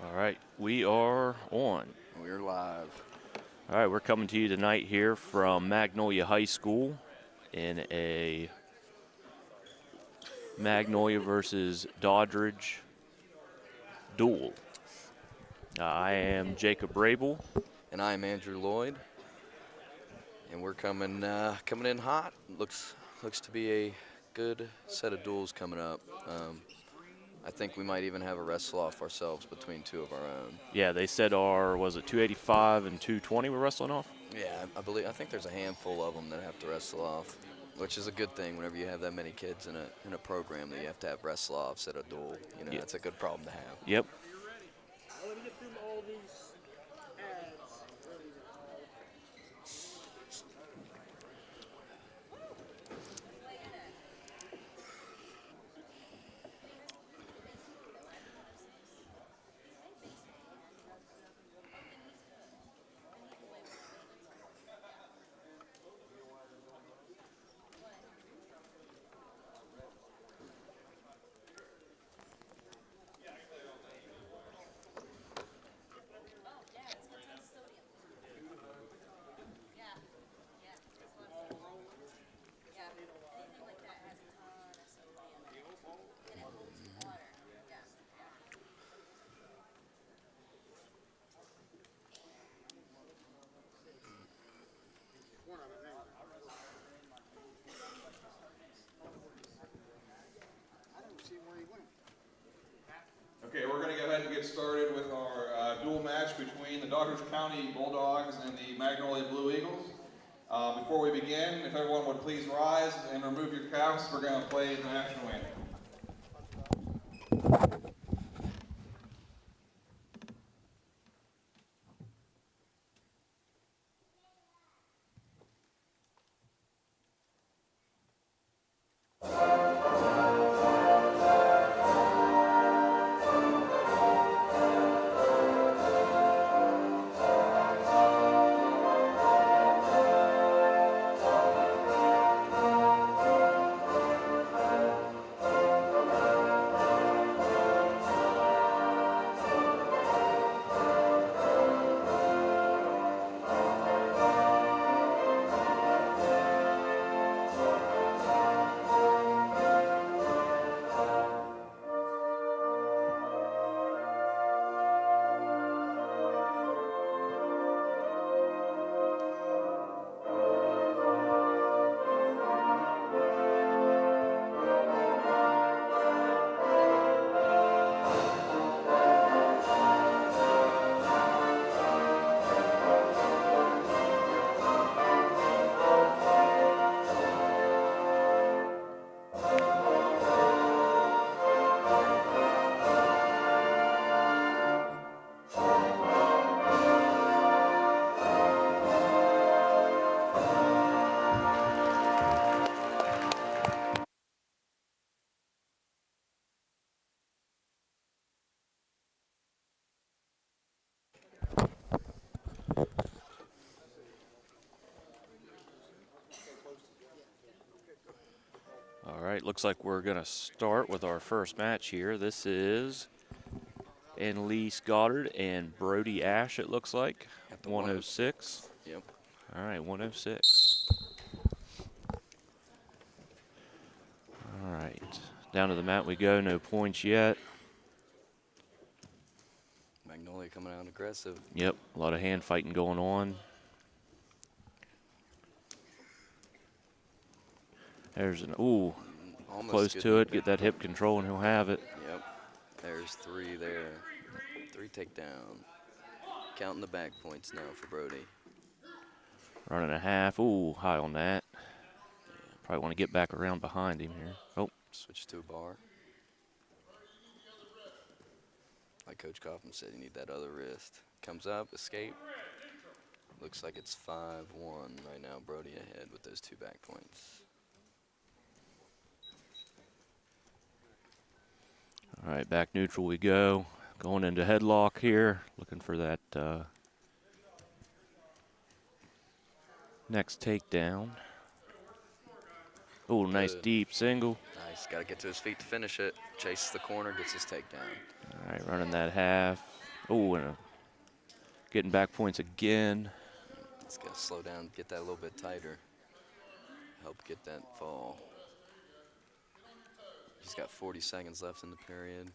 All right, we are on. We're live. All right, we're coming to you tonight here from Magnolia High School in a Magnolia versus Doddridge duel. I am Jacob Rabel. And I'm Andrew Lloyd. And we're coming in hot. Looks to be a good set of duels coming up. I think we might even have a wrestle off ourselves between two of our own. Yeah, they said was it 285 and 220 we're wrestling off? Yeah, I think there's a handful of them that have to wrestle off, which is a good thing whenever you have that many kids in a program that you have to have wrestle offs at a duel. You know, Yep. That's a good problem to have. Yep. Okay, we're going to go ahead and get started with our dual match between the Doddridge County Bulldogs and the Magnolia Blue Eagles. Before we begin, if everyone would please rise and remove your caps, we're going to play the national anthem. All right, looks like we're going to start with our first match here. This is Annalise Goddard and Brody Ash, it looks like. At the 106. Yep. All right, 106. All right, down to the mat we go. No points yet. Magnolia coming out aggressive. Yep, a lot of hand fighting going on. There's an, Almost close good. to it. Get that hip control and he'll have it. Yep. There's 3 there. 3 takedown. Counting the back points now for Brody. Running a half. Ooh, high on that. Probably want to get back around behind him here. Oh. Switch to a bar. Like Coach Kaufman said, you need that other wrist. Comes up, escape. Looks like it's 5-1 right now. Brody ahead with those 2 back points. All right, back neutral we go. Going into headlock here. Looking for that next takedown. Oh, nice deep single. He's got to get to his feet to finish it. Chases the corner, gets his takedown. All right, running that half. Oh, and getting back points again. He's got to slow down, get that a little bit tighter. Help get that fall. He's got 40 seconds left in the period.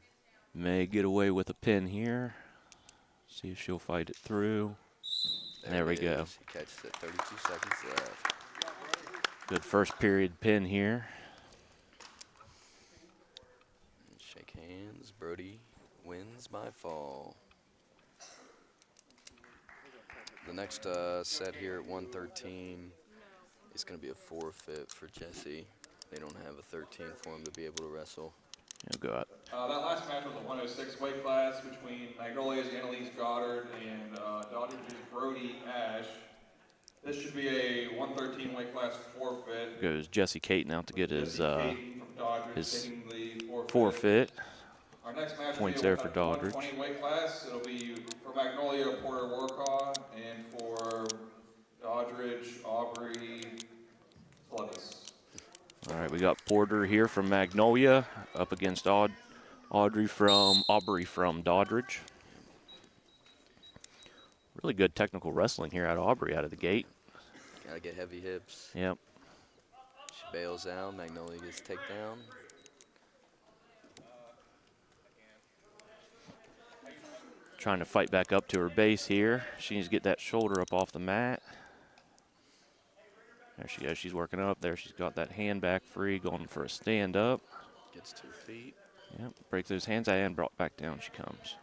May get away with a pin here. See if she'll fight it through. There we go. He catches it, 32 seconds left. Good first period pin here. Shake hands. Brody wins by fall. The next set here at 113 is going to be a forfeit for Jesse. They don't have a 13 for him to be able to wrestle. He'll go out. That last match was a 106 weight class between Magnolia's Annalise Goddard and Dodge's Brody Ash. This should be a 113 weight class forfeit. Goes Jesse Caton out to get his Dodgers taking the forfeit. Our next match Points will be there for Doddridge. 120 weight class. It'll be for Magnolia, Porter Warcaw, and for Doddridge, Aubrey, Levis. All right, we got Porter here from Magnolia up against Aubrey from Doddridge. Really good technical wrestling here out of Aubrey out of the gate. Gotta get heavy hips. Yep. She bails out. Magnolia gets takedown. Trying to fight back up to her base here. She needs to get that shoulder up off the mat. There she goes. She's working up there. She's got that hand back free, going for a stand up. Gets 2 feet. Yep. Break those hands and brought back down she comes.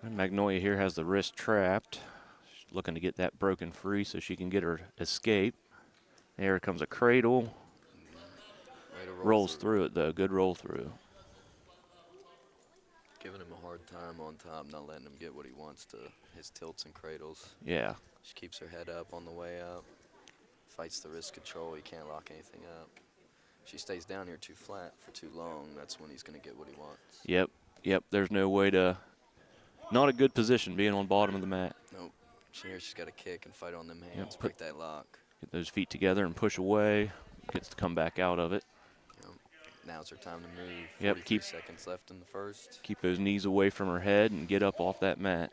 And Magnolia here has the wrist trapped. She's looking to get that broken free so she can get her escape. There comes a cradle. Rolls through it though. Good roll through. Giving him a hard time on top, not letting him get what he wants to his tilts and cradles. Yeah. She keeps her head up on the way up. Fights the wrist control. He can't lock anything up. She stays down here too flat for too long. That's when he's going to get what he wants. Yep. Yep. There's no way to. Not a good position being on bottom of the mat. Nope. She's got to kick and fight on them hands. Yep. Break that lock. Get those feet together and push away. Gets to come back out of it. Now's her time to move. Yep, keep seconds left in the first. Keep those knees away from her head and get up off that mat.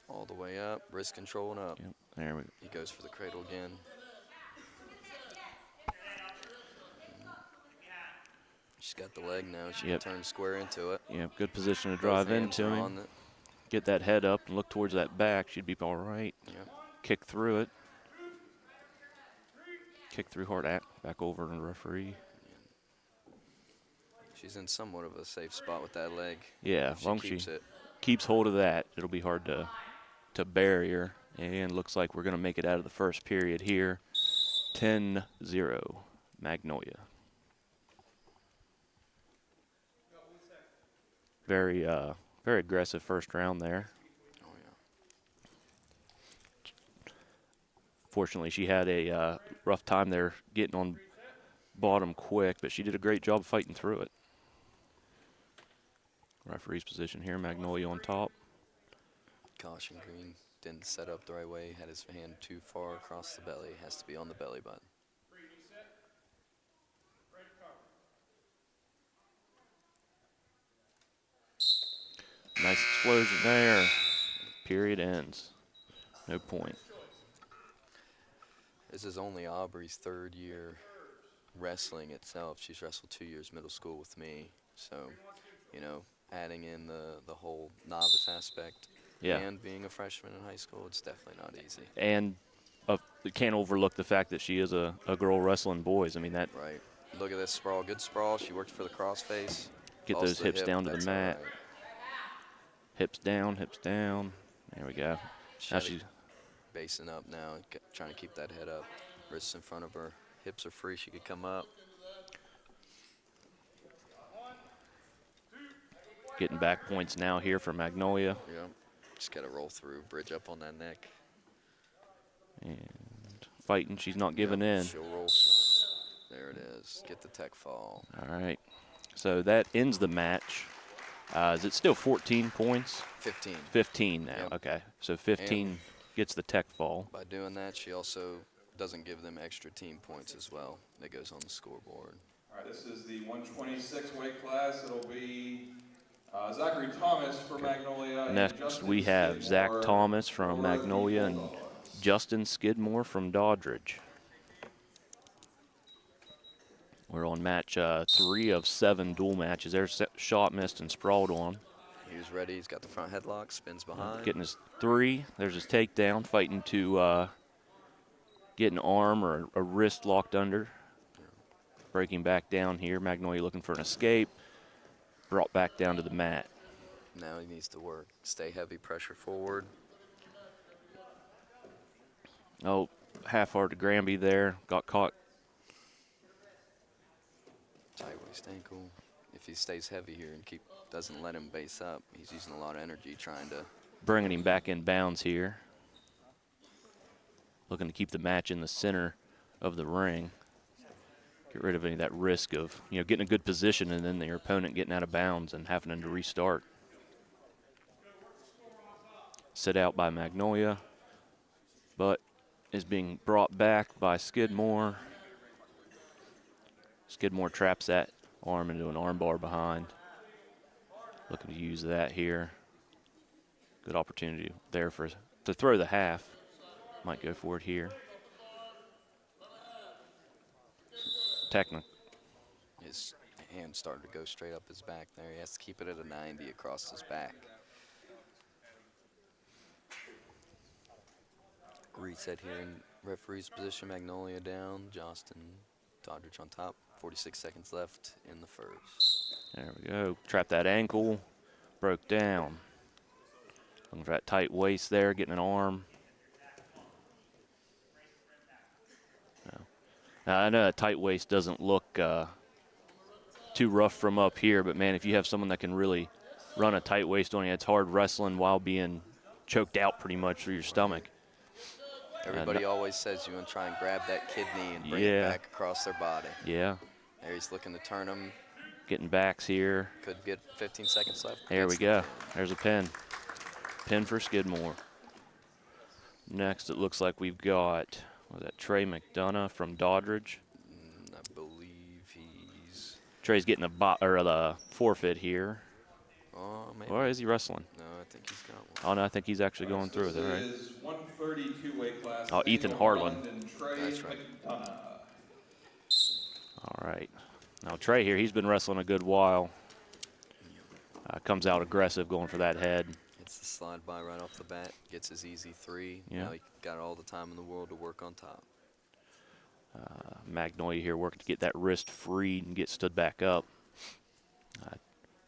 All the way up, wrist controlling up. Yep, there we go. He goes for the cradle again. She's got the leg now. She can turn square into it. Yep, good position to drive into him. Get that head up and look towards that back. She'd be all right. Yep. Kick through it. Kick through hard back over to the referee. She's in somewhat of a safe spot with that leg. Yeah, as long as she keeps hold of that, it'll be hard to bury her. And looks like we're going to make it out of the first period here. 10-0, Magnolia. Very aggressive first round there. Oh, yeah. Fortunately, she had a rough time there getting on bottom quick, but she did a great job fighting through it. Referee's position here, Magnolia on top. Caution green, didn't set up the right way, had his hand too far across the belly, has to be on the belly button. Nice explosion there. Period ends. No point. This is only Aubrey's 3rd year wrestling itself. She's wrestled 2 years middle school with me. So, you know, adding in the whole novice aspect and being a freshman in high school, it's definitely not easy. And you can't overlook the fact that she is a girl wrestling boys. I mean, that. Right. Look at this sprawl. Good sprawl. She worked for the crossface. Get those hips down to the mat. Right. Hips down, hips down. There we go. Now she's basing up now, trying to keep that head up. Wrists in front of her. Hips are free. She could come up. Getting back points now here for Magnolia. Yeah. Just got to roll through, bridge up on that neck. And fighting. She's not giving in. She'll roll. There it is. Get the tech fall. All right. So that ends the match. Is it still 14 points? 15. 15 now. Yep. Okay. So 15 gets the tech fall. By doing that, she also doesn't give them extra team points as well. That goes on the scoreboard. All right, this is the 126 weight class. It'll be Zachary Thomas for Magnolia. And Next Justin we have Zach Skidmore Thomas for from the Magnolia and Bulldogs. Justin Skidmore from Doddridge. We're on match 3 of 7 dual matches. There's shot missed and sprawled on. He was ready. He's got the front headlock, spins behind. Getting his 3. There's his takedown, fighting to get an arm or a wrist locked under. Breaking back down here. Magnolia looking for an escape. Brought back down to the mat. Now he needs to work. Stay heavy, pressure forward. Oh, half-hard to Granby there. Got caught. Tight waist ankle. If he stays heavy here and doesn't let him base up, he's using a lot of energy trying to. Bringing him back in bounds here. Looking to keep the match in the center of the ring. Get rid of any of that risk of, getting a good position and then your opponent getting out of bounds and having to restart. Sit out by Magnolia, but is being brought back by Skidmore. Skidmore traps that arm into an armbar behind. Looking to use that here. Good opportunity there to throw the half. Might go for it here. Technical. His hand started to go straight up his back there. He has to keep it at a 90 across his back. Reset here in referee's position. Magnolia down. Justin Doddridge on top. 46 seconds left in the first. There we go. Trap that ankle. Broke down. Looking for that tight waist there, getting an arm. Now, I know a tight waist doesn't look too rough from up here, but, man, if you have someone that can really run a tight waist on you, it's hard wrestling while being choked out pretty much through your stomach. Everybody always says you want to try and grab that kidney and bring it back across their body. Yeah. There he's looking to turn him. Getting backs here. Could get 15 seconds left. There we go. There's a pin. Pin for Skidmore. Next, it looks like we've got, Trey McDonough from Doddridge. I believe he's. Trey's getting the forfeit here. Oh, maybe. Or is he wrestling? No, I think he's got one. Oh, no, I think he's actually going through with it, right? This is 132 weight class. Oh, Ethan Harlan. That's right. All right. Now, Trey here, he's been wrestling a good while. Comes out aggressive, going for that head. It's the slide by right off the bat. Gets his easy 3. Yeah. Now he got all the time in the world to work on top. Magnolia here working to get that wrist freed and get stood back up.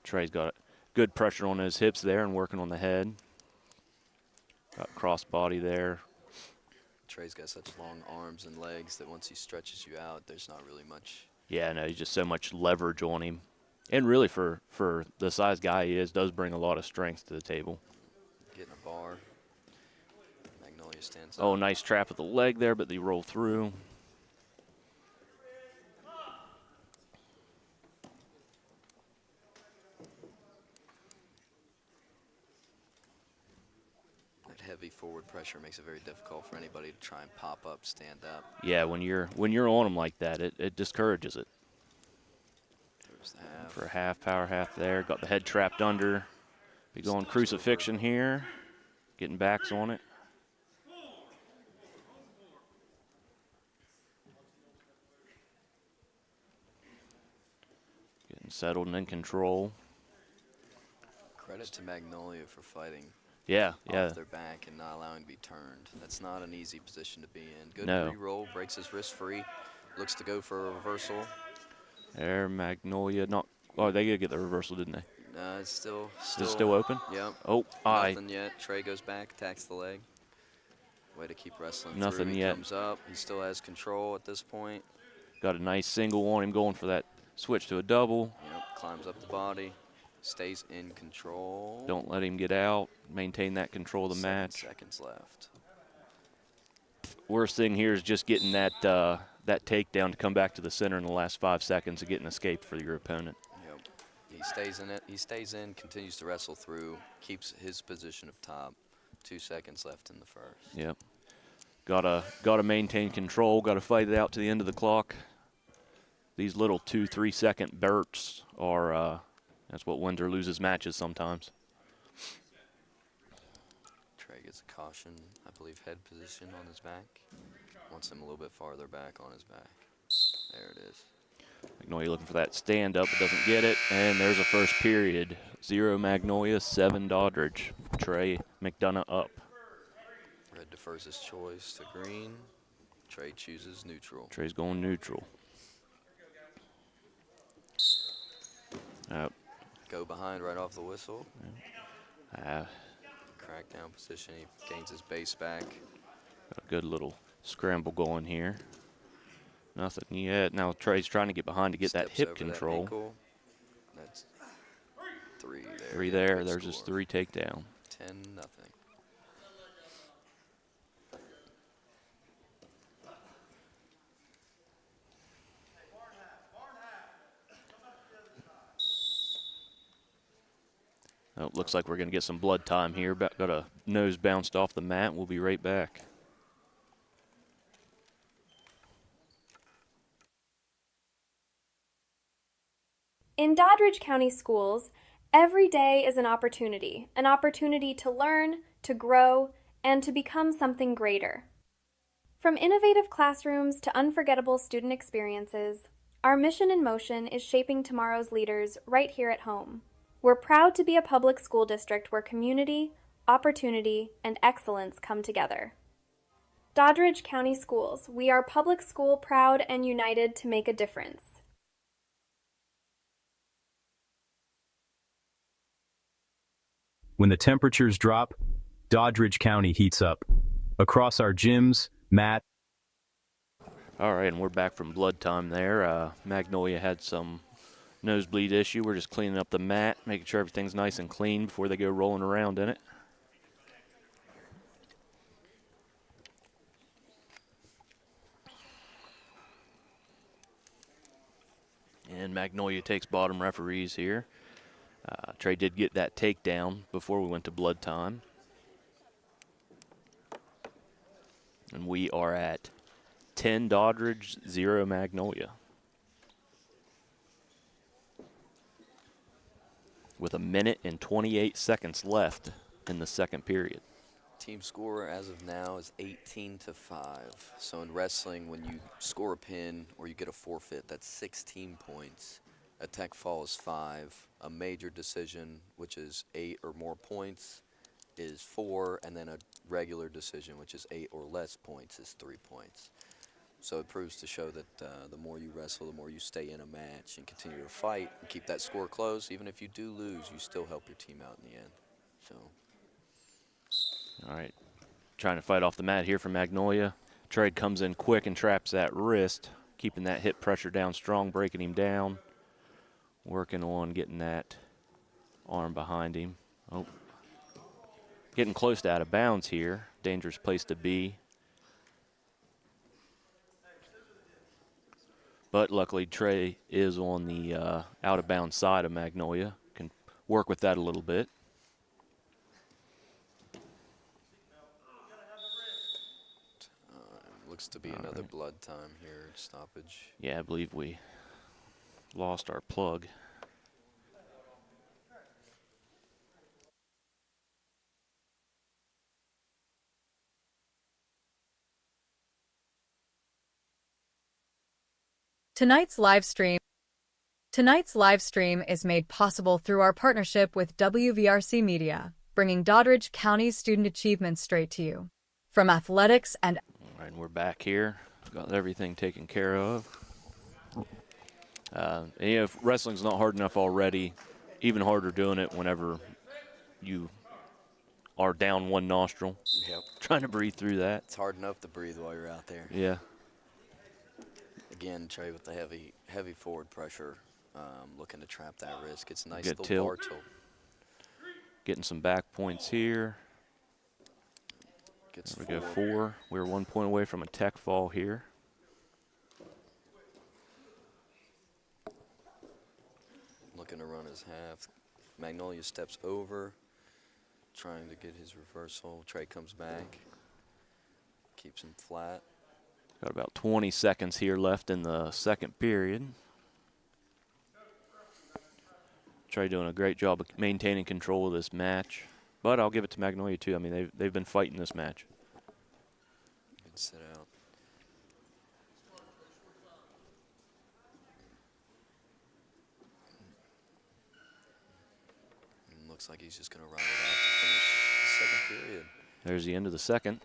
Trey's got good pressure on his hips there and working on the head. Got cross body there. Trey's got such long arms and legs that once he stretches you out, there's not really much. Yeah, no, he's just so much leverage on him. And really for the size guy he is, does bring a lot of strength to the table. Getting a bar. Magnolia stands up. Oh, nice trap with the leg there, but they roll through. That heavy forward pressure makes it very difficult for anybody to try and pop up, stand up. Yeah, when you're on him like that, it discourages it. There's the half. For a half, power half there. Got the head trapped under. Be going crucifixion here. Getting backs on it. Getting settled and in control. Credit to Magnolia for fighting Yeah. off their back and not allowing to be turned. That's not an easy position to be in. Good No. re-roll, breaks his wrist free. Looks to go for a reversal. There, Magnolia. Oh, they did get the reversal, didn't they? It's still. Is it still open? Yep. Oh, Nothing yet. Trey goes back, attacks the leg. Way to keep wrestling Nothing through. He yet. comes up. He still has control at this point. Got a nice single on him, going for that switch to a double. Yep. Climbs up the body. Stays in control. Don't let him get out. Maintain that control of the 7 match. seconds left. Worst thing here is just getting that takedown to come back to the center in the last 5 seconds to get an escape for your opponent. Yep. He stays in it. He stays in, continues to wrestle through, keeps his position of top. 2 seconds left in the first. Yep. Gotta maintain control. Gotta fight it out to the end of the clock. These little 2-3 second bursts are that's what wins or loses matches sometimes. Trey gets a caution, I believe, head position on his back. Wants him a little bit farther back on his back. There it is. Magnolia looking for that stand up, but doesn't get it. And there's a first period. 0 Magnolia, 7 Doddridge. Trey McDonough up. Red defers his choice to green. Trey chooses neutral. Trey's going neutral. Go behind right off the whistle. Uh, Crackdown position. He gains his base back. a good little scramble going here. Nothing yet. Now Trey's trying to get behind to get that Steps hip over control. That ankle. That's 3 there. 3 there. There's his 3 takedown. 10-0. Oh, looks like we're going to get some blood time here. Got a nose bounced off the mat. We'll be right back. In Doddridge County Schools, every day is an opportunity to learn, to grow, and to become something greater. From innovative classrooms to unforgettable student experiences, our mission in motion is shaping tomorrow's leaders right here at home. We're proud to be a public school district where community, opportunity, and excellence come together. Doddridge County Schools, we are public school proud and united to make a difference. When the temperatures drop, Doddridge County heats up. Across our gyms, mat. All right, and we're back from blood time there. Magnolia had some nosebleed issue. We're just cleaning up the mat, making sure everything's nice and clean before they go rolling around in it. And Magnolia takes bottom referees here. Trey did get that takedown before we went to blood time. And we are at 10 Doddridge, 0 Magnolia. With 1 minute and 28 seconds left in the second period. Team score as of now is 18-5. So in wrestling, when you score a pin or you get a forfeit, that's 16 points. A tech fall is 5. A major decision, which is 8 or more points, is 4. And then a regular decision, which is 8 or less points, is 3 points. So it proves to show that the more you wrestle, the more you stay in a match and continue to fight and keep that score close. Even if you do lose, you still help your team out in the end. So. All right, trying to fight off the mat here for Magnolia. Trey comes in quick and traps that wrist, keeping that hip pressure down strong, breaking him down. Working on getting that arm behind him. Oh, getting close to out of bounds here. Dangerous place to be. But luckily Trey is on the out of bounds side of Magnolia. Can work with that a little bit. Looks to be another blood time here, stoppage. Yeah, I believe we lost our plug. Tonight's live stream is made possible through our partnership with WVRC Media, bringing Doddridge County's student achievement straight to you. From athletics and... All right, we're back here. Got everything taken care of. And, if wrestling's not hard enough already, even harder doing it whenever you are down one nostril. Yep. Trying to breathe through that. It's hard enough to breathe while you're out there. Yeah. Again, Trey with the heavy forward pressure, looking to trap that wrist. Gets a nice Good little bar tilt. tilt. Getting some back points here. Gets There we go, 4. We're 1 point away from a tech fall here. Looking to run his half. Magnolia steps over. trying to get his reversal. Trey comes back, keeps him flat. Got about 20 seconds here left in the second period. Trey doing a great job of maintaining control of this match. But I'll give it to Magnolia, too. I mean, they've been fighting this match. Good sit out. And looks like he's just going to ride it out to finish the second period. There's the end of the second.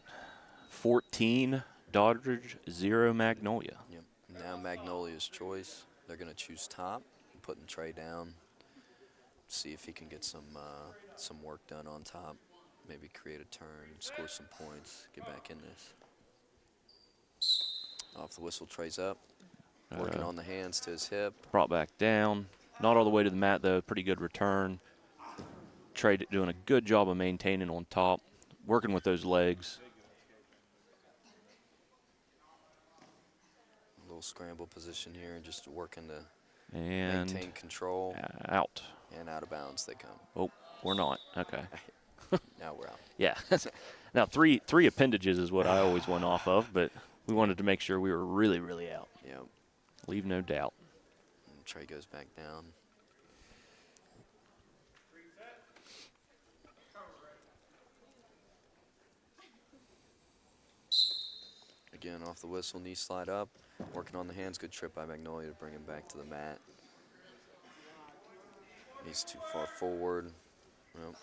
14 Doddridge, 0 Magnolia. Yep. Now Magnolia's choice. They're going to choose top, putting Trey down. See if he can get some work done on top. Maybe create a turn, score some points, get back in this. Off the whistle, Trey's up. Working on the hands to his hip. Brought back down. Not all the way to the mat, though. Pretty good return. Trey doing a good job of maintaining on top, working with those legs. A little scramble position here and just working to And maintain control. out. And out of bounds they come. Oh, we're not. Okay. Now we're out. Yeah. Now, three appendages is what I always went off of, but we wanted to make sure we were really, really out. Yep. Leave no doubt. And Trey goes back down. Again, off the whistle, knee slide up. Working on the hands. Good trip by Magnolia to bring him back to the mat. He's too far forward. Well,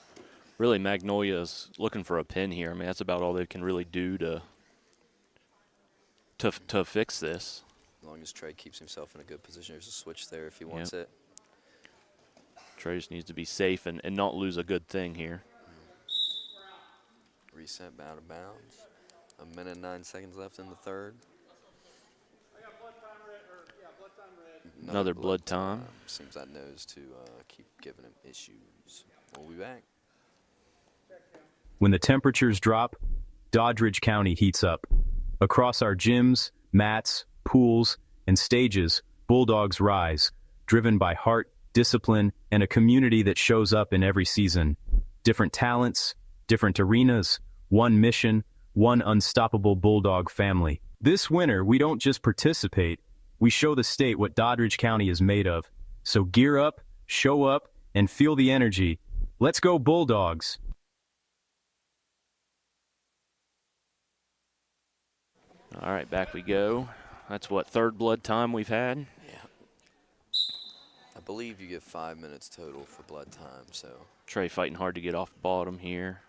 Really, Magnolia's looking for a pin here. I mean, that's about all they can really do to fix this. as long as Trey keeps himself in a good position, there's a switch there if he wants it. Trey just needs to be safe and not lose a good thing here. Reset out of bounds. 1 minute and 9 seconds left in the third. Another blood time. Seems that knows to keep giving him issues. We'll be back. When the temperatures drop, Doddridge County heats up. Across our gyms, mats, pools, and stages, Bulldogs rise, driven by heart, discipline, and a community that shows up in every season. Different talents, different arenas, one mission, one unstoppable Bulldog family. This winter, we don't just participate, we show the state what Doddridge County is made of. So gear up, show up, and feel the energy. Let's go Bulldogs! All right, back we go. That's what, third blood time we've had? Yeah. I believe you get 5 minutes total for blood time, so. Trey fighting hard to get off bottom here.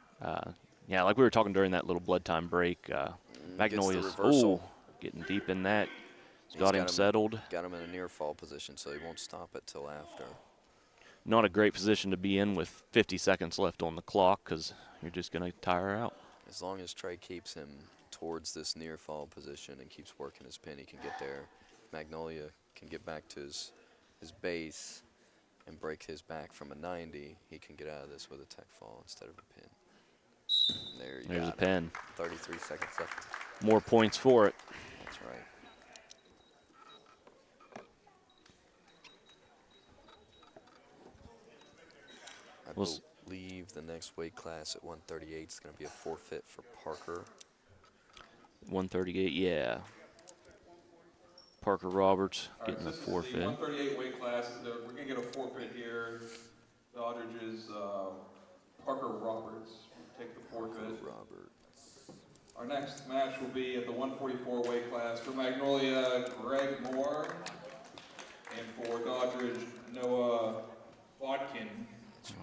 Yeah, like we were talking during that little blood time break. Magnolia's getting deep in that. Got him settled. Got him in a near fall position, so he won't stop it till after. Not a great position to be in with 50 seconds left on the clock because you're just going to tire out. As long as Trey keeps him towards this near fall position and keeps working his pin, he can get there. Magnolia can get back to his base and break his back from a 90. He can get out of this with a tech fall instead of a pin. There's a pin. 33 seconds left. More points for it. That's right. I believe the next weight class at 138 is going to be a forfeit for Parker. 138, yeah. Parker Roberts getting the forfeit. The 138 weight class, we're going to get a forfeit here. Doddridge's Parker Roberts take the forfeit. Our next match will be at the 144 weight class. For Magnolia, Greg Moore. And for Doddridge, Noah Bodkin.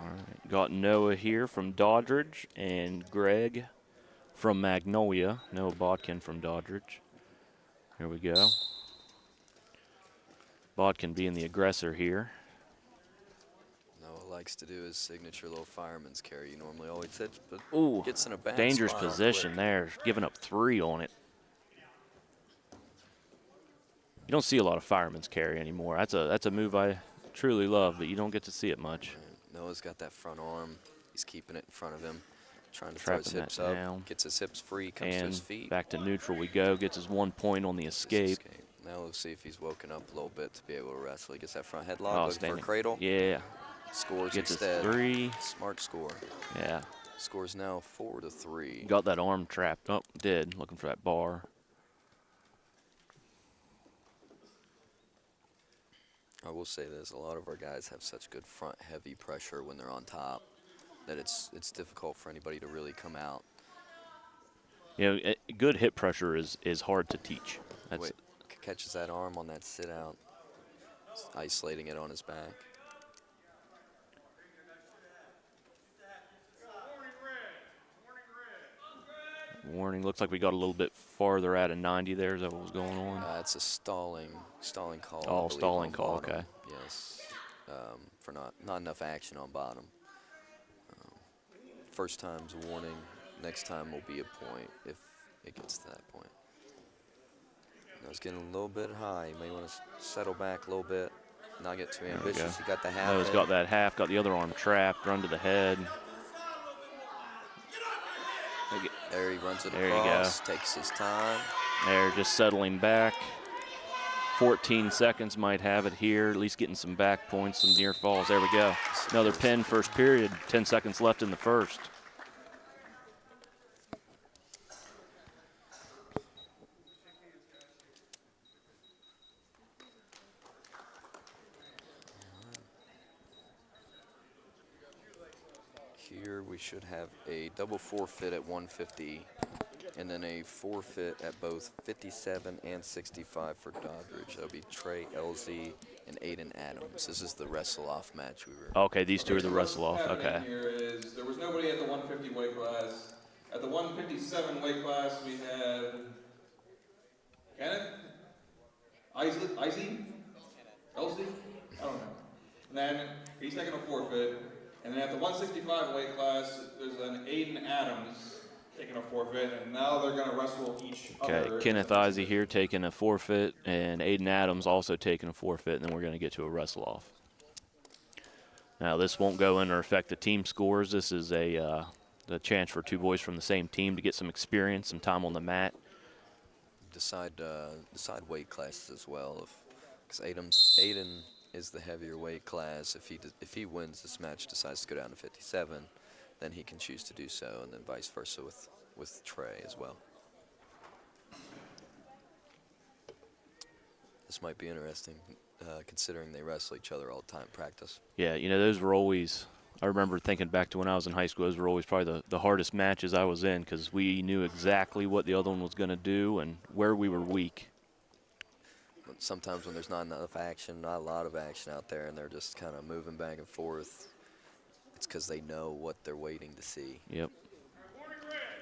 All right, got Noah here from Doddridge and Greg from Magnolia. Noah Bodkin from Doddridge. Here we go. Bodkin being the aggressor here. Noah likes to do his signature little fireman's carry. He normally always hits, but Ooh, gets in a bad dangerous spot position quick. there. Giving up 3 on it. You don't see a lot of fireman's carry anymore. That's a move I truly love, but you don't get to see it much. Noah's got that front arm. He's keeping it in front of him, trying to Trapping throw his hips that up. down. Gets his hips free, comes to And his feet. back to neutral we go. Gets his 1 point on the escape. Now we'll see if he's woken up a little bit to be able to wrestle. He gets that front headlock, Oh, looking standing. for a cradle. Yeah. Scores Gets his instead. 3. Smart score. Yeah. Score's now 4-3. Got that arm trapped. Oh, did. Looking for that bar. I will say this, a lot of our guys have such good front heavy pressure when they're on top that it's difficult for anybody to really come out. You know, good hip pressure is hard to teach. That's Wait, catches that arm on that sit out, isolating it on his back. warning. Looks like we got a little bit farther out of 90 there. Is that what was going on? It's a stalling call. Oh, I believe, stalling on call, bottom. okay. Yes, for not enough action on bottom. First time's a warning. Next time will be a point if it gets to that point. Now it's getting a little bit high. You may want to settle back a little bit, not get too ambitious. He got the half. Noah's got that half, got the other arm trapped, run to the head. There he runs it there across, you go. takes his time. There, just settling back. 14 seconds might have it here, at least getting some back points, some near falls. There we go. Another pin, first period. 10 seconds left in the first. Here we should have a double forfeit at 150, and then a forfeit at both 57 and 65 for Doddridge. That'll be Trey Elsie and Aiden Adams. This is the wrestle-off match we were. Okay, these two are the wrestle-off. Okay. Here is there was nobody at the 150 weight class. At the 157 weight class, we had Kenneth, Izzy, Elsie, I don't know. And then he's taking a forfeit. And then at the 165 weight class, there's an Aiden Adams taking a forfeit, and now they're going to wrestle each other. Okay, Kenneth Izzy here taking a forfeit, and Aiden Adams also taking a forfeit, and then we're going to get to a wrestle-off. Now, this won't go in or affect the team scores. This is the chance for two boys from the same team to get some experience, some time on the mat. Decide weight classes as well, because Aiden is the heavier weight class. If he wins this match, decides to go down to 57, then he can choose to do so, and then vice versa with Trey as well. This might be interesting, considering they wrestle each other all the time in practice. Yeah, you know, those were always, I remember thinking back to when I was in high school, those were always probably the hardest matches I was in, because we knew exactly what the other one was going to do and where we were weak. Sometimes when there's not enough action, not a lot of action out there, and they're just kind of moving back and forth, it's because they know what they're waiting to see. Yep.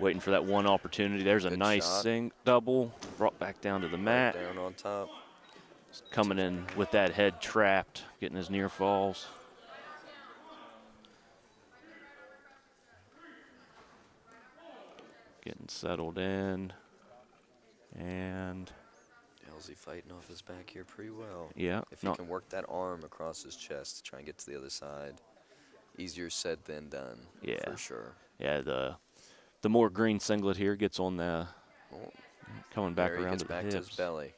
Waiting for that one opportunity. There's a nice double, brought back down to the mat. Right down on top. Coming in with that head trapped, getting his near falls. Getting settled in. And Elsie fighting off his back here pretty well. yeah. If he can work that arm across his chest to try and get to the other side, easier said than done. Yeah. For sure. Yeah, the more green singlet here gets on the coming back there he around gets to the back hips. to his belly.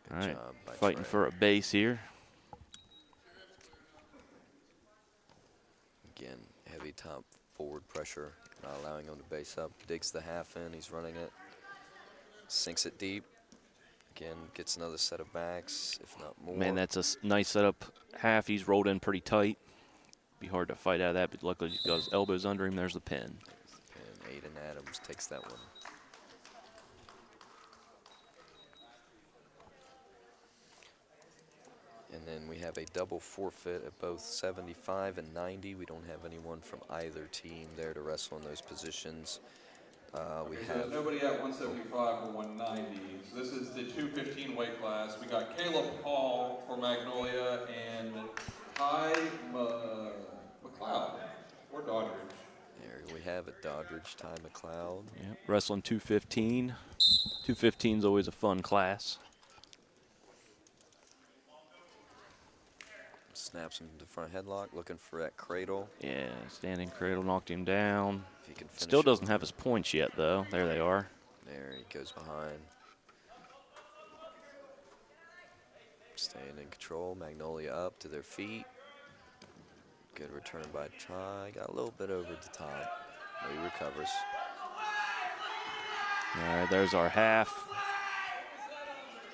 Good All right, job by fighting Trey. for a base here. Again, heavy top forward pressure, not allowing him to base up. Digs the half in, he's running it. Sinks it deep. Again, gets another set of backs, if not more. Man, that's a nice setup half. He's rolled in pretty tight. Be hard to fight out of that, but luckily he's got his elbows under him. There's the pin. And Aiden Adams takes that one. And then we have a double forfeit at both 75 and 90. We don't have anyone from either team there to wrestle in those positions. We so there's nobody at 175 or 190. So this is the 215 weight class. We got Caleb Hall for Magnolia and Ty McLeod for Doddridge. There we have it, Doddridge, Ty McLeod. Yep, wrestling 215. 215 is always a fun class. Snaps him to the front headlock, looking for that cradle. Yeah, standing cradle knocked him down. If he can finish Still it doesn't with have his points yet, though. There they are. There he goes behind. Staying in control. Magnolia up to their feet. Good return by Ty. Got a little bit over the top. He recovers. All right, there's our half.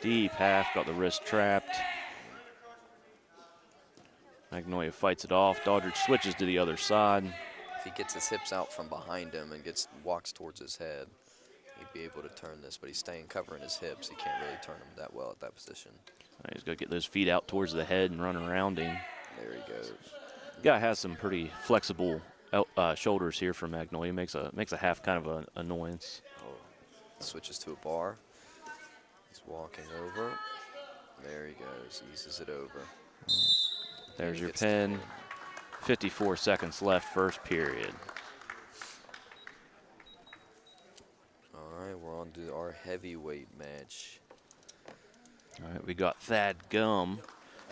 Deep half, got the wrist trapped. Magnolia fights it off. Doddridge switches to the other side. If he gets his hips out from behind him and walks towards his head, he'd be able to turn this, but he's staying covering his hips. He can't really turn him that well at that position. He's got to get those feet out towards the head and run around him. There he goes. Guy has some pretty flexible shoulders here for Magnolia. Makes a half kind of an annoyance. Oh, switches to a bar. He's walking over. There he goes. Eases it over. There's He your gets the pin. pin. 54 seconds left, first period. All right, we're on to our heavyweight match. All right, we got Thad Gum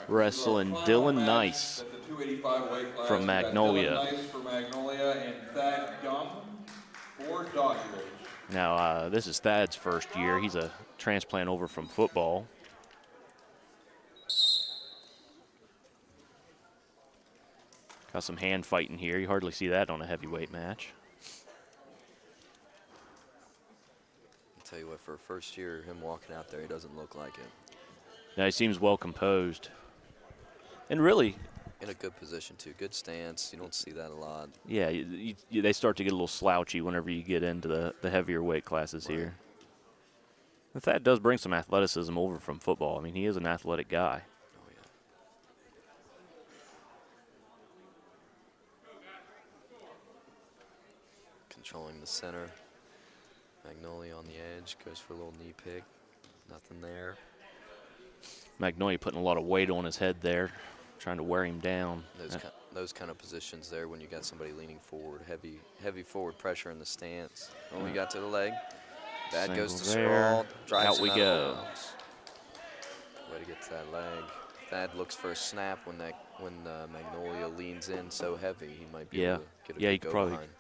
wrestling Dylan Nice At the 285 weight class, from we got Magnolia. Dylan Nice for Magnolia and Thad Gum for Doddridge. Now, this is Thad's first year. He's a transplant over from football. Got some hand fighting here. You hardly see that on a heavyweight match. I'll tell you what, for a first year, him walking out there, he doesn't look like it. Now, he seems well composed. And really, In a good position, too. Good stance. You don't see that a lot. yeah, they start to get a little slouchy whenever you get into the heavier weight classes here. But Thad does bring some athleticism over from football. I mean, he is an athletic guy. Oh, yeah. Controlling the center. Magnolia on the edge. Goes for a little knee pick. Nothing there. Magnolia putting a lot of weight on his head there, trying to wear him down. Those kind of positions there when you got somebody leaning forward. Heavy forward pressure in the stance. Only got to the leg. That goes to Single there. sprawl. Drives Out we him go. of bounds. Way to get to that leg. Thad looks for a snap when Magnolia leans in so heavy. He might be able to get a Yeah, good you could go probably. behind.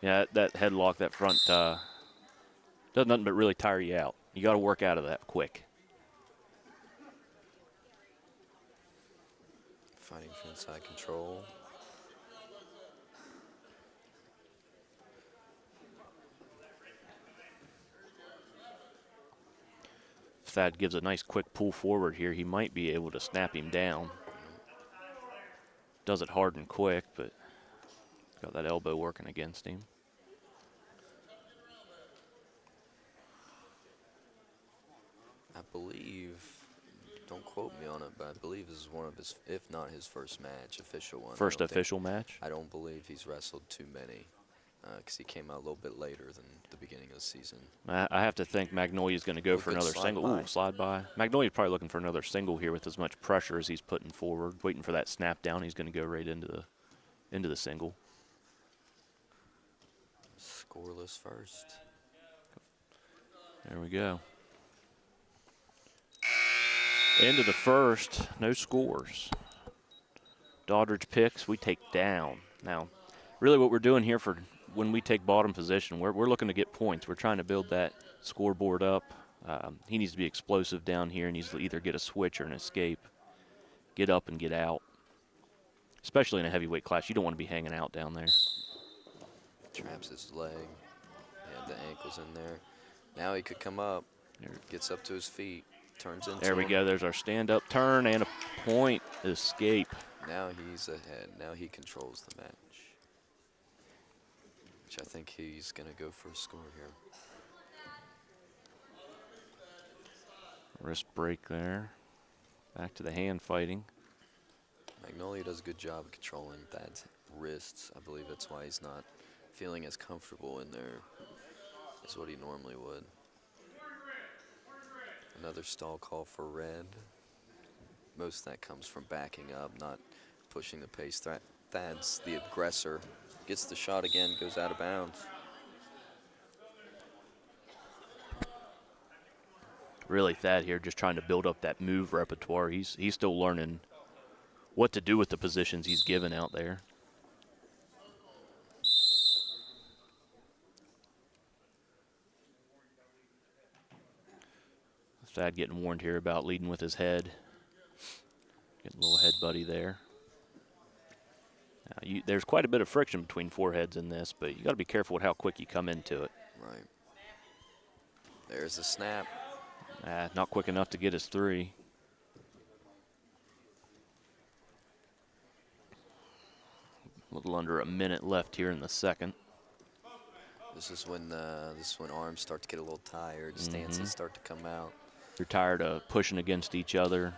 Yeah, that headlock, that front, does nothing but really tire you out. You got to work out of that quick. Fighting for inside control. If Thad gives a nice quick pull forward here, he might be able to snap him down. Does it hard and quick, but got that elbow working against him. I believe, don't quote me on it, but I believe this is one of his, if not his first match, official one. First official match? I don't believe he's wrestled too many because he came out a little bit later than the beginning of the season. I have to think Magnolia's going to go for good another slide single. by. Ooh, slide by. Magnolia's probably looking for another single here with as much pressure as he's putting forward, waiting for that snap down. He's going to go right into the single. Scoreless first. There we go. End of the first, no scores. Doddridge picks, we take down. Now, really what we're doing here for when we take bottom position, we're looking to get points. We're trying to build that scoreboard up. He needs to be explosive down here and needs to either get a switch or an escape. Get up and get out. Especially in a heavyweight class, you don't want to be hanging out down there. Traps his leg. Yeah, the ankle's in there. Now he could come up. Gets up to his feet. Turns into There we him. go. There's our stand-up turn and a point escape. Now he's ahead. Now he controls the match. Which I think he's going to go for a score here. Wrist break there. Back to the hand fighting. Magnolia does a good job of controlling Thad's wrists. I believe that's why he's not feeling as comfortable in there as what he normally would. Another stall call for red. Most of that comes from backing up, not pushing the pace. Thad's the aggressor. Gets the shot again, goes out of bounds. Really, Thad here just trying to build up that move repertoire. He's still learning what to do with the positions he's given out there. Thad getting warned here about leading with his head. Getting a little head buddy there. There's quite a bit of friction between foreheads in this, but you got to be careful with how quick you come into it. Right. There's the snap. Not quick enough to get his 3. A little under a minute left here in the second. This is when arms start to get a little tired, stances start to come out. They're tired of pushing against each other.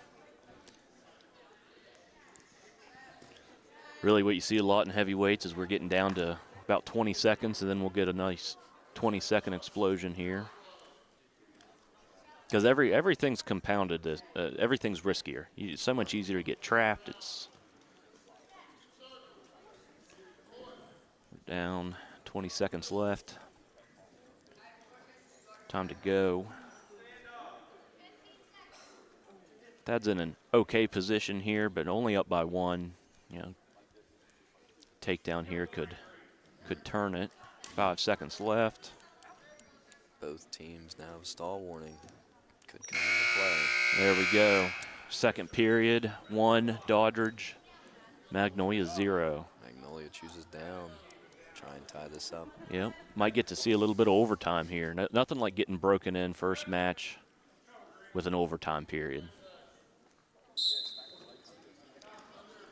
Really what you see a lot in heavyweights is we're getting down to about 20 seconds, and then we'll get a nice 20-second explosion here. Because everything's compounded. Everything's riskier. It's so much easier to get trapped. We're down, 20 seconds left. Time to go. Thad's in an okay position here, but only up by 1. You know, takedown here could turn it. 5 seconds left. Both teams now have a stall warning. Could come into play. There we go. Second period, 1 Doddridge. Magnolia 0. Magnolia chooses down. Try and tie this up. Yep. Might get to see a little bit of overtime here. Nothing like getting broken in first match with an overtime period.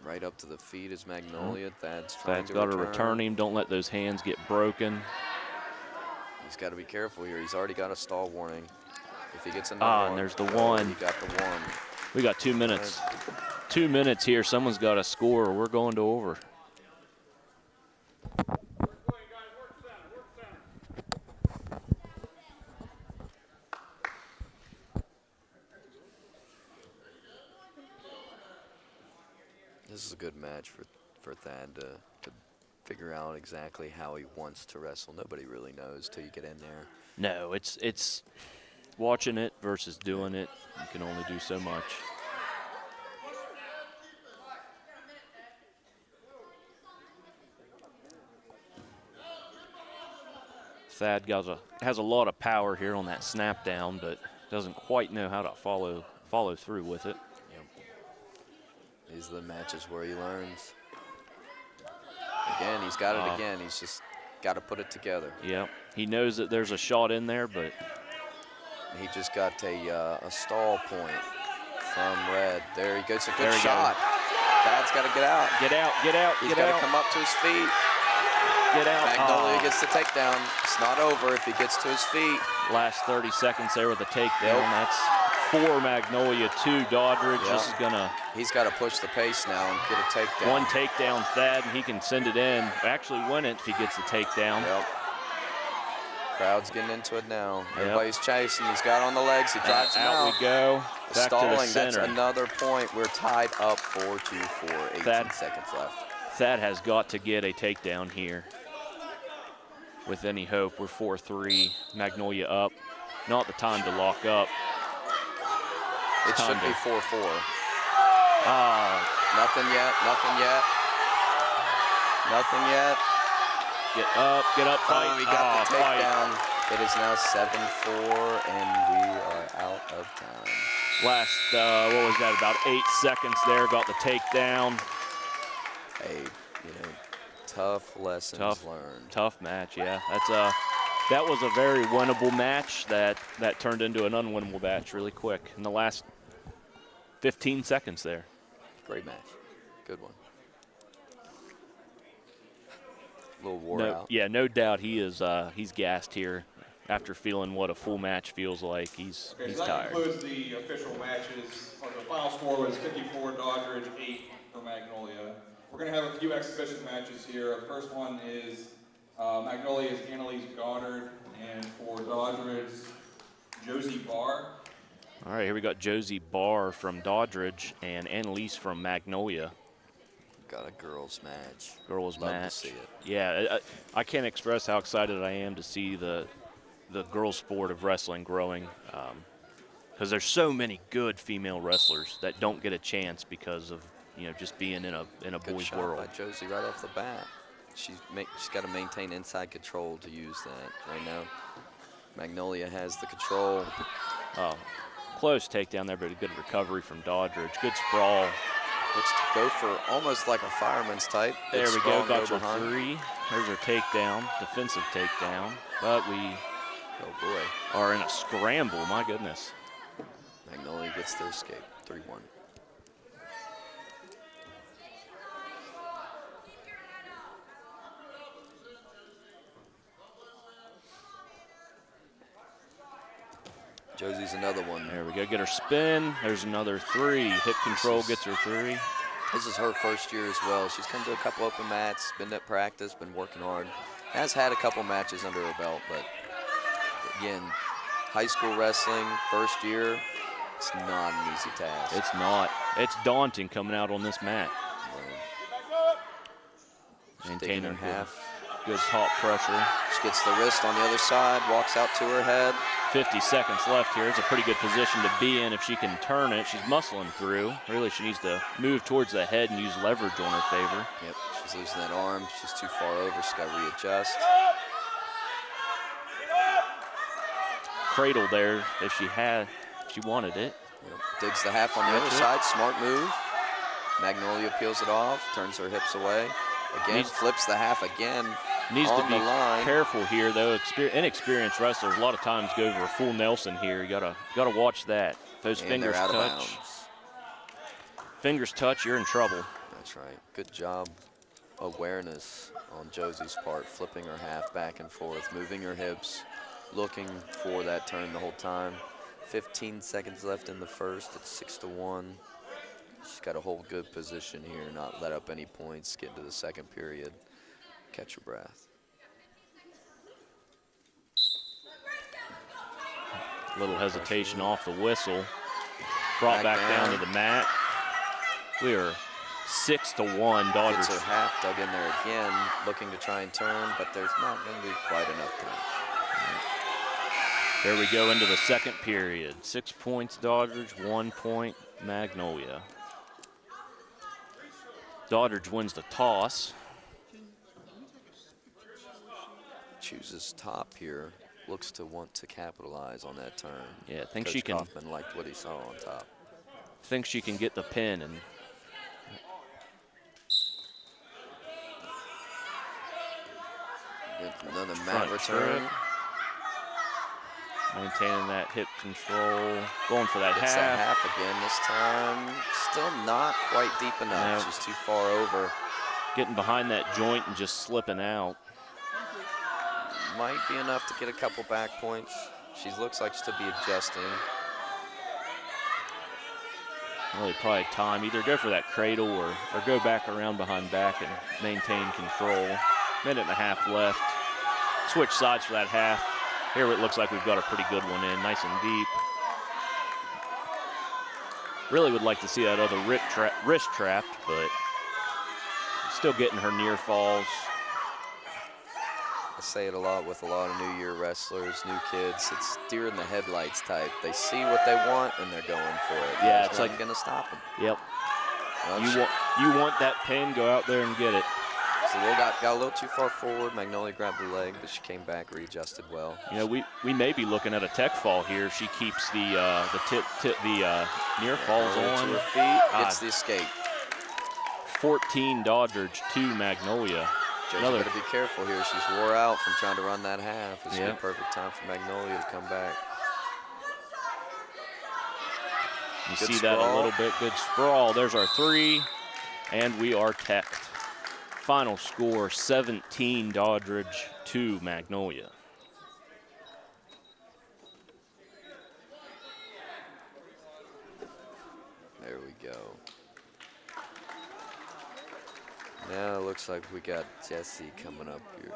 Right up to the feet is Magnolia. Thad's trying to got to return him. Don't let those hands get broken. He's got to be careful here. He's already got a stall warning. If he gets another one. And there's the 1. He got the 1. We got 2 minutes. 2 minutes here. Someone's got to score. We're going to over. This is a good match for Thad to figure out exactly how he wants to wrestle. Nobody really knows till you get in there. No, it's watching it versus doing it. You can only do so much. Thad has a lot of power here on that snap down, but doesn't quite know how to follow through with it. These are the matches where he learns. Again, he's got it again. He's just got to put it together. Yeah, he knows that there's a shot in there, but he just got a stall point from Red. There he goes, a good shot. Dad's got to get out. Get out, get out, He's got to come up to his feet. Get out. Magnolia gets the takedown. It's not over if he gets to his feet. Last 30 seconds there with the takedown. That's 4 Magnolia, 2 Doddridge. This is gonna. He's got to push the pace now and get a takedown. 1 takedown, Thad, and he can send it in. Actually win it if he gets the takedown. Yep. Crowd's getting into it now. Everybody's chasing. He's got on the legs. He drives him out. Out we go. Back Stalling. to the center. That's another point. We're tied up 4-2-4. 18 seconds left. Thad has got to get a takedown here. With any hope, we're 4-3. Magnolia up. Not the time to lock up. It should be 4-4. Nothing yet. Nothing yet. Nothing yet. Get up, fight. Oh, he got the takedown. It is now 7-4, and we are out of time. Last, what was that, about 8 seconds there, got the takedown. Hey, tough lessons learned. Tough match, yeah. That was a very winnable match that turned into an unwinnable match really quick in the last 15 seconds there. Great match. Good one. A little wore out. Yeah, no doubt he's gassed here after feeling what a full match feels like. He's so tired. That concludes the official matches. The final score was 54 Doddridge, 8 for Magnolia. We're going to have a few exhibition matches here. The first one is Magnolia's Annalise Goddard, and for Doddridge, Josie Barr. All right, here we got Josie Barr from Doddridge and Annalise from Magnolia. Got a girls match. Girls Love match. to see it. Yeah, I can't express how excited I am to see the girls' sport of wrestling growing. Because there's so many good female wrestlers that don't get a chance because of just being in a Good boys' shot world. by Josie right off the bat. She's got to maintain inside control to use that right now. Magnolia has the control. Close takedown there, but a good recovery from Doddridge. Good sprawl. Looks to go for almost like a fireman's type. There we Sprawl go, and got your behind. 3. There's her takedown, defensive takedown. But we Oh boy. are in a scramble, my goodness. Magnolia gets their escape, 3-1. Josie's another one. There we go, get her spin. There's another 3. Hip control gets her 3. This is her first year as well. She's come to a couple open mats, been at practice, been working hard. Has had a couple matches under her belt, but again, high school wrestling, first year, it's not an easy task. It's not. It's daunting coming out on this mat. Maintaining her half. Good top pressure. She gets the wrist on the other side, walks out to her head. 50 seconds left here. It's a pretty good position to be in if she can turn it. She's muscling through. Really, she needs to move towards the head and use leverage on her favor. Yep, she's losing that arm. She's too far over. She's got to readjust. Cradle there if she wanted it. Yep. Digs the half on the other side. Smart move. Magnolia peels it off, turns her hips away. Again, flips the half again. Needs on to be the line. careful here, though. Inexperienced wrestlers a lot of times go for a full Nelson here. You gotta watch that. Those And fingers they're out of touch. bounds. Fingers touch, you're in trouble. That's right. Good job. Awareness on Josie's part, flipping her half back and forth, moving her hips, looking for that turn the whole time. 15 seconds left in the first. It's 6-1. She's got to hold good position here, not let up any points, get into the second period. Catch your breath. Little hesitation off the whistle. Brought back down to the mat. We are 6-1. Dodgers. Gets her half dug in there again, looking to try and turn, but there's not going to be quite enough time. There we go into the second period. 6 points Dodgers, 1 point Magnolia. Dodgers wins the toss. Chooses top here, looks to want to capitalize on that turn. Yeah, thinks Coach she can. Kaufman liked what he saw on top. Thinks she can get the pin and another mat return. Maintaining that hip control. Going for that Gets half. that half again this time. Still not quite deep enough. No. She's too far over. Getting behind that joint and just slipping out. Might be enough to get a couple back points. She looks like she's to be adjusting. Really probably time. Either go for that cradle or go back around behind back and maintain control. Minute and a half left. Switch sides for that half. Here it looks like we've got a pretty good one in, nice and deep. Really would like to see that other wrist trapped, but still getting her near falls. I say it a lot with a lot of new year wrestlers, new kids. It's deer in the headlights type. They see what they want and they're going for it. Yeah, There's it's nothing like gonna stop them. Yep. Well, You want that pin, go out there and get it. so they got a little too far forward. Magnolia grabbed her leg, but she came back, readjusted well. You know, we may be looking at a tech fall here. She keeps the near falls Magnolia on. to her feet, gets the escape. 14 Dodgers, 2 Magnolia. Josie better be careful here. She's wore out from trying to run that half. It's Yeah. a perfect time for Magnolia to come back. You Good see that a sprawl. little bit. Good sprawl. There's our 3, and we are teched. Final score, 17 Doddridge, 2 Magnolia. There we go. Now it looks like we got Jesse coming up here.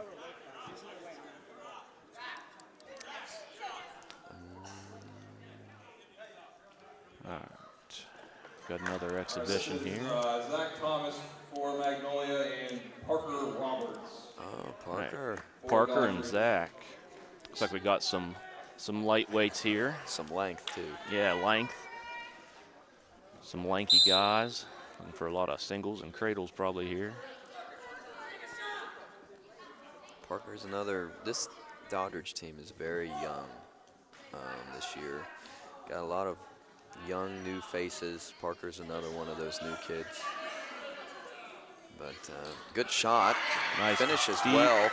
All right. Got another exhibition here. Zach Thomas for Magnolia and Parker Roberts. Oh, Parker. Right. Parker and Zach. Looks like we got some lightweights here. Some length, too. Yeah, length. Some lanky guys. Looking for a lot of singles and cradles probably here. Parker's another. This Doddridge team is very young this year. Got a lot of young, new faces. Parker's another one of those new kids. But good shot. Nice Finish as deep. well.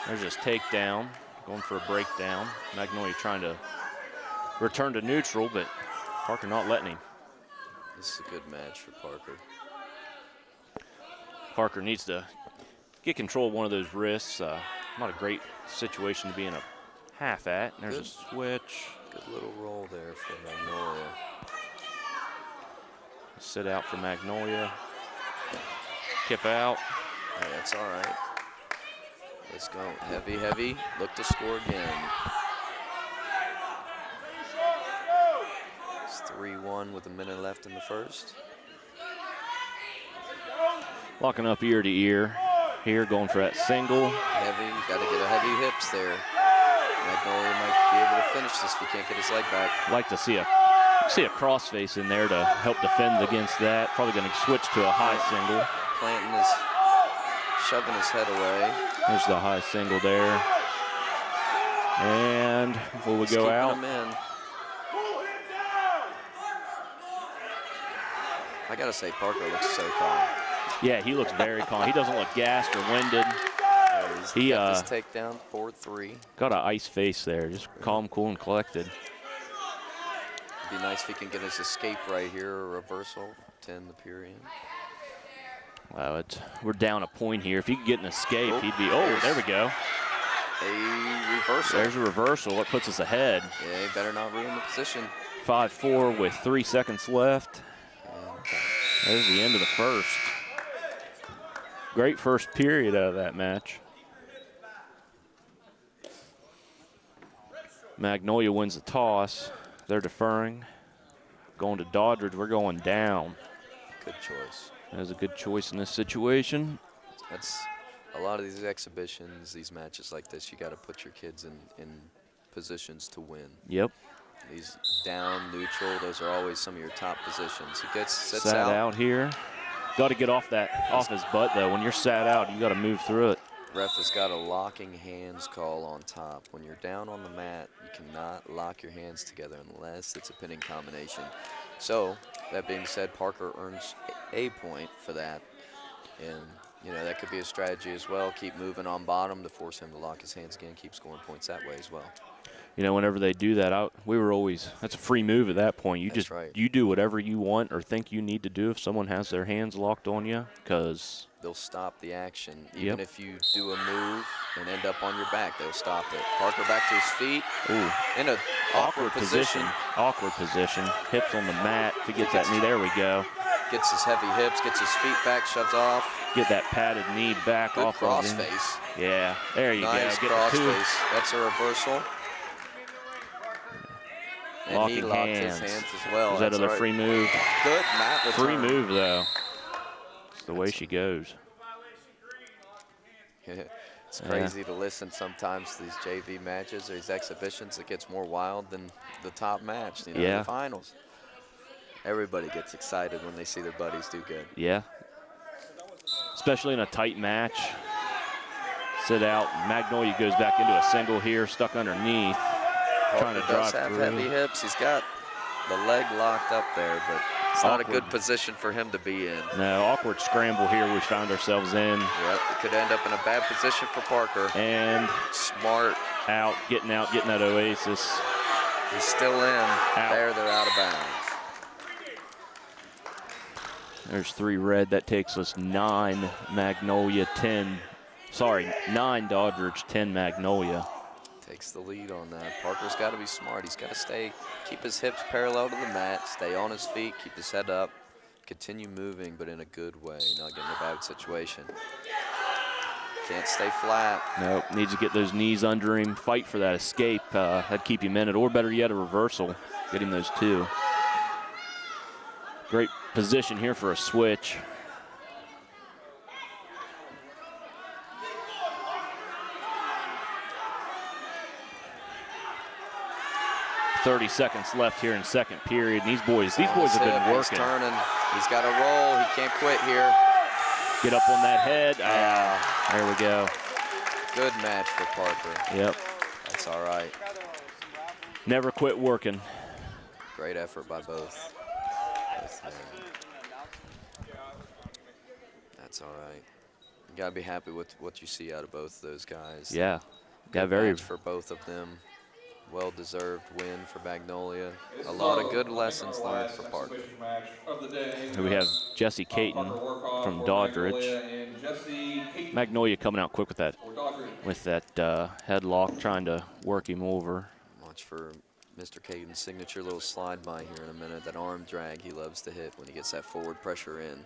There's his takedown, going for a breakdown. Magnolia trying to return to neutral, but Parker not letting him. This is a good match for Parker. Parker needs to get control of one of those wrists. Not a great situation to be in a half at. And there's a switch. Good little roll there for Magnolia. Sit out for Magnolia. Kip out. Hey, that's all right. Let's go. Heavy, heavy. Look to score again. It's 3-1 with a minute left in the first. Locking up ear to ear. Here, going for that single. Heavy. Got to get a heavy hips there. Magnolia might be able to finish this if he can't get his leg back. Like to see a crossface in there to help defend against that. Probably going to switch to a high single. Planting his, shoving his head away. There's the high single there. And will we go out? Him in. I gotta say, Parker looks so calm. Yeah, he looks very calm. He doesn't look gassed or winded. He got this takedown, 4-3. Got an ice face there, just calm, cool, and collected. It'd be nice if he can get his escape right here, a reversal, 10 the period. Wow, we're down a point here. If he could get an escape, he'd be, there we go. A reversal. There's a reversal. It puts us ahead. Yeah, he better not ruin the position. 5-4 with 3 seconds left. There's the end of the first. Great first period out of that match. Magnolia wins the toss. They're deferring. Going to Doddridge. We're going down. Good choice. That was a good choice in this situation. That's a lot of these exhibitions, these matches like this, you got to put your kids in positions to win. Yep. These down, neutral, those are always some of your top positions. He sits sat out here. Got to get off his butt though. When you're sat out, you got to move through it. Ref has got a locking hands call on top. When you're down on the mat, you cannot lock your hands together unless it's a pinning combination. So, that being said, Parker earns a point for that. And, you know, that could be a strategy as well. Keep moving on bottom to force him to lock his hands again, keep scoring points that way as well. You know, whenever they do that, that's a free move at that point. You do whatever you want or think you need to do if someone has their hands locked on you, because they'll stop the action. Even if you do a move and end up on your back, they'll stop it. Parker back to his feet. Ooh. In an awkward position. Awkward position. Hips on the mat. If he gets that knee, there we go. Gets his heavy hips, gets his feet back, shoves off. Get that padded knee back off of him. Cross face. Yeah, there you nice go. Cross face. That's a reversal. And locking he locked his hands as well. Is that another free move? Good mat return. Free move, though. It's the way she goes. It's crazy to listen sometimes to these JV matches or these exhibitions. It gets more wild than the top match, you know, the finals. Everybody gets excited when they see their buddies do good. Yeah. Especially in a tight match. Sit out. Magnolia goes back into a single here, stuck underneath. Trying to drive have through. Heavy hips. He's got the leg locked up there, but it's not a good position for him to be in. No, awkward scramble here we found ourselves in. Yep, it could end up in a bad position for Parker. And smart. Getting that oasis. He's still in. Out. There, they're out of bounds. There's 3 red. That takes us 9 Magnolia, 10. Sorry, 9 Doddridge, 10 Magnolia. Takes the lead on that. Parker's got to be smart. He's got to keep his hips parallel to the mat, stay on his feet, keep his head up, continue moving, but in a good way, not get in a bad situation. Can't stay flat. Nope, needs to get those knees under him, fight for that escape. That'd keep him in it, or better yet, a reversal. Get him those 2. Great position here for a switch. .30 seconds left here in second period. And these boys have been working. He's turning. He's got to roll. He can't quit here. Get up on that head. There we go. Good match for Parker. Yep. That's all right. Never quit working. Great effort by both. That's all right. You got to be happy with what you see out of both of those guys. Yeah. Good Yeah, very. match for both of them. Well-deserved win for Magnolia. A lot of good lessons learned for Parker. Match of the day. We have Jesse Caton from Doddridge. Magnolia coming out quick with that headlock, trying to work him over. Watch for Mr. Caden's signature little slide by here in a minute. That arm drag he loves to hit when he gets that forward pressure in.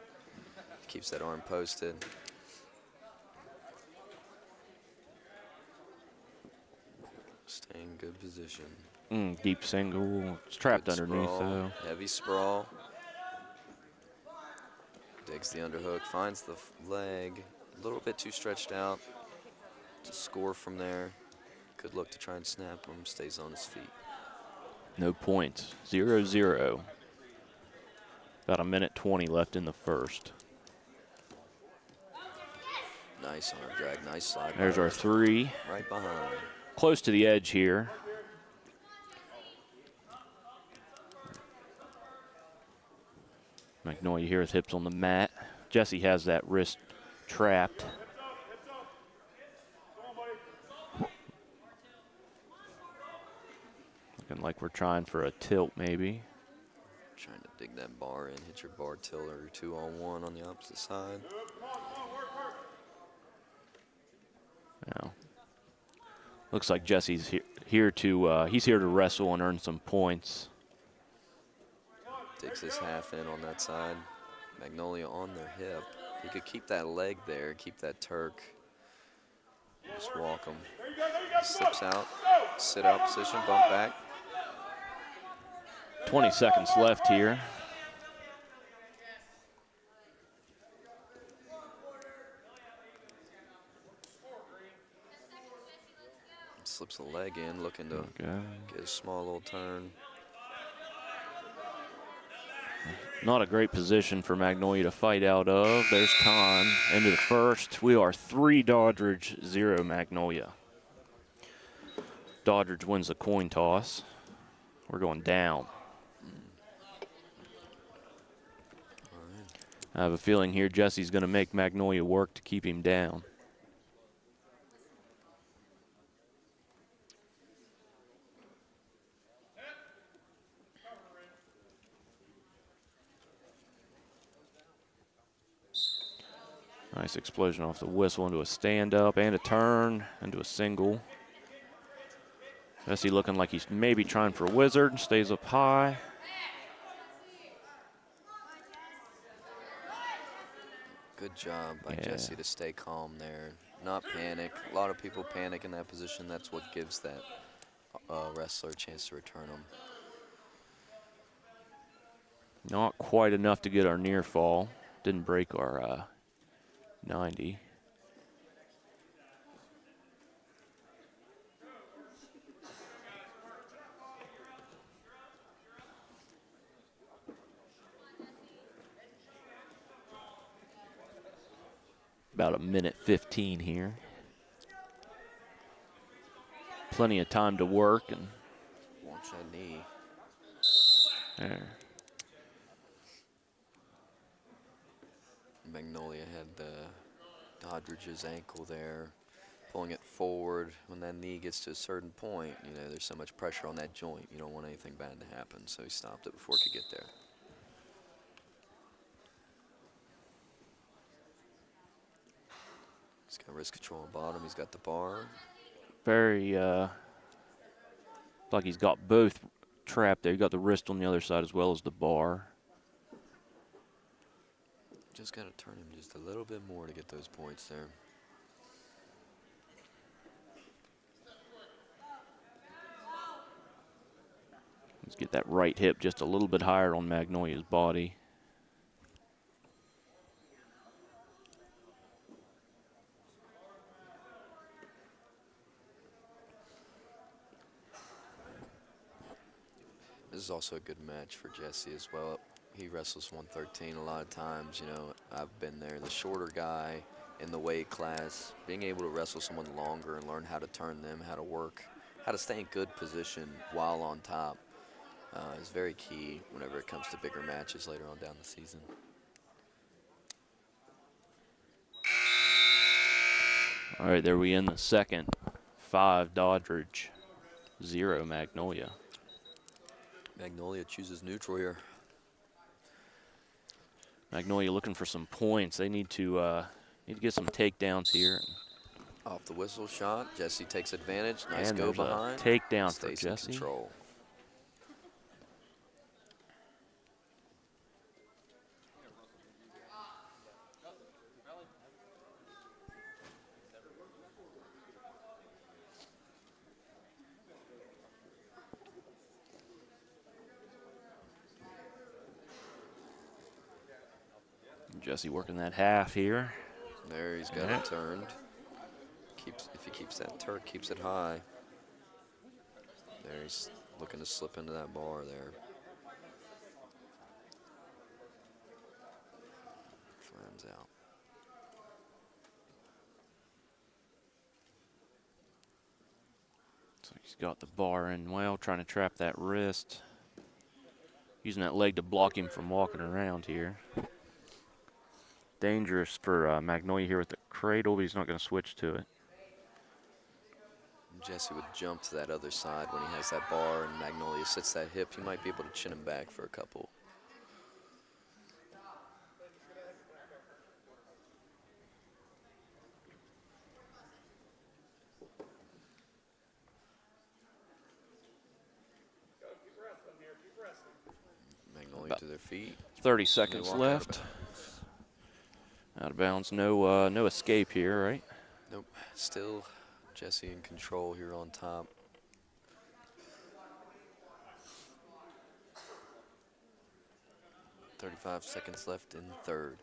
Keeps that arm posted. Stay in good position. Deep single. It's trapped Good underneath, sprawl, though. Heavy sprawl. Digs the underhook, finds the leg. A little bit too stretched out to score from there. Good look to try and snap him. Stays on his feet. No points. 0-0. About a minute 20 left in the first. Nice arm drag, nice slide. There's our 3. Right behind. Close to the edge here. Magnolia here with hips on the mat. Jesse has that wrist trapped. Looking like we're trying for a tilt maybe. Trying to dig that bar in, hit your bar tilt or your 2-on-1 on the opposite side. Now, looks like Jesse's here to he's here to wrestle and earn some points. Digs his half in on that side. Magnolia on their hip. He could keep that leg there, keep that Turk. Just walk him. Slips out, sit out position, bump back. 20 seconds left here. Slips the leg in, looking to get a small little turn. Not a great position for Magnolia to fight out of. There's time. Into the first. We are 3 Doddridge, 0 Magnolia. Doddridge wins the coin toss. We're going down. I have a feeling here Jesse's going to make Magnolia work to keep him down. Nice explosion off the whistle into a stand-up and a turn into a single. Jesse looking like he's maybe trying for a wizard. Stays up high. Good job by Jesse to stay calm there. Not panic. A lot of people panic in that position. That's what gives that wrestler a chance to return them. Not quite enough to get our near fall. Didn't break our 90. About a minute 15 here. Plenty of time to work and watch that knee. There. Magnolia had Doddridge's ankle there, pulling it forward. When that knee gets to a certain point, you know, there's so much pressure on that joint. You don't want anything bad to happen, so he stopped it before it could get there. He's got wrist control on bottom. He's got the bar. Very, like he's got both trapped there. You got the wrist on the other side as well as the bar. Just got to turn him just a little bit more to get those points there. Let's get that right hip just a little bit higher on Magnolia's body. This is also a good match for Jesse as well. He wrestles 113 a lot of times. You know, I've been there, the shorter guy in the weight class, being able to wrestle someone longer and learn how to turn them, how to work, how to stay in good position while on top. is very key whenever it comes to bigger matches later on down the season. All right, there we end the second. 5 Doddridge, 0 Magnolia. Magnolia chooses neutral here. Magnolia looking for some points. They need to get some takedowns here. Off the whistle shot, Jesse takes advantage. Nice And go there's behind. a takedown for Stays in Jesse. control. Jesse working that half here. There, he's got it turned. If he keeps that turret, keeps it high. There, he's looking to slip into that bar there. Flames out. So he's got the bar in well, trying to trap that wrist. Using that leg to block him from walking around here. Dangerous for Magnolia here with the cradle, but he's not going to switch to it. Jesse would jump to that other side when he has that bar and Magnolia sits that hip. He might be able to chin him back for a couple. Magnolia to their feet. 30 seconds left. Out of bounds. No escape here, right? Nope. Still Jesse in control here on top. .35 seconds left in the third.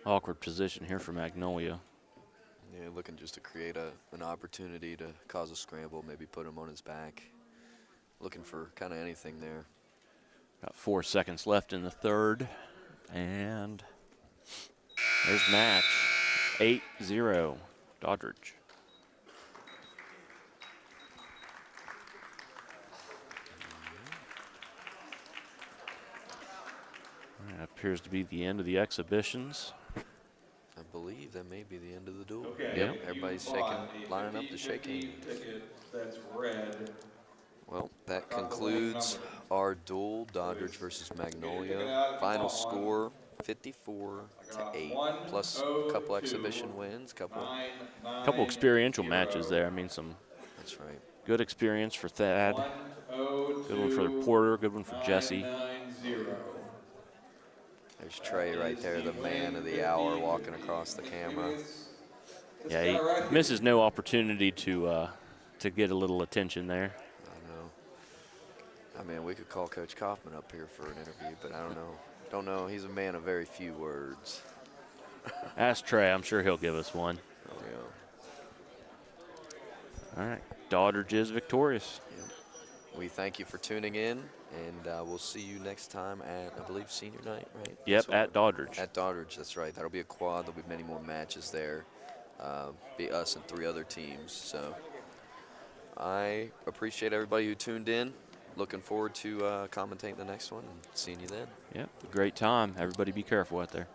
Awkward position here for Magnolia. Yeah, looking just to create an opportunity to cause a scramble, maybe put him on his back. Looking for kind of anything there. Got 4 seconds left in the third. And there's match. 8-0, Doddridge. That appears to be the end of the exhibitions. I believe that may be the end of the duel. Okay, Yep, if everybody's you bought lining a up to shake 50-50 hands. ticket that's red. Well, that Drop the concludes number. our duel, Doddridge versus Magnolia. Final score, 54-8, plus a couple exhibition wins, Couple experiential matches there. I mean, some That's right. good experience for Thad. Good one for Porter, good one for Jesse. There's Trey right there, the man of the hour, walking across the camera. Yeah, he misses no opportunity to get a little attention there. I know. I mean, we could call Coach Kaufman up here for an interview, but I don't know. Don't know. He's a man of very few words. Ask Trey. I'm sure he'll give us one. Oh, yeah. All right. Doddridge is victorious. Yep. We thank you for tuning in, and we'll see you next time at, I believe, senior night, right? Yep, at Doddridge. At Doddridge, that's right. That'll be a quad. There'll be many more matches there. Be us and 3 other teams. So I appreciate everybody who tuned in. Looking forward to commentating the next one and seeing you then. Yep, great time. Everybody be careful out there.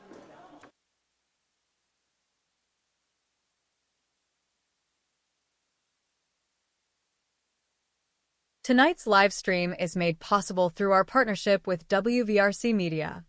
Tonight's live stream is made possible through our partnership with WVRC Media.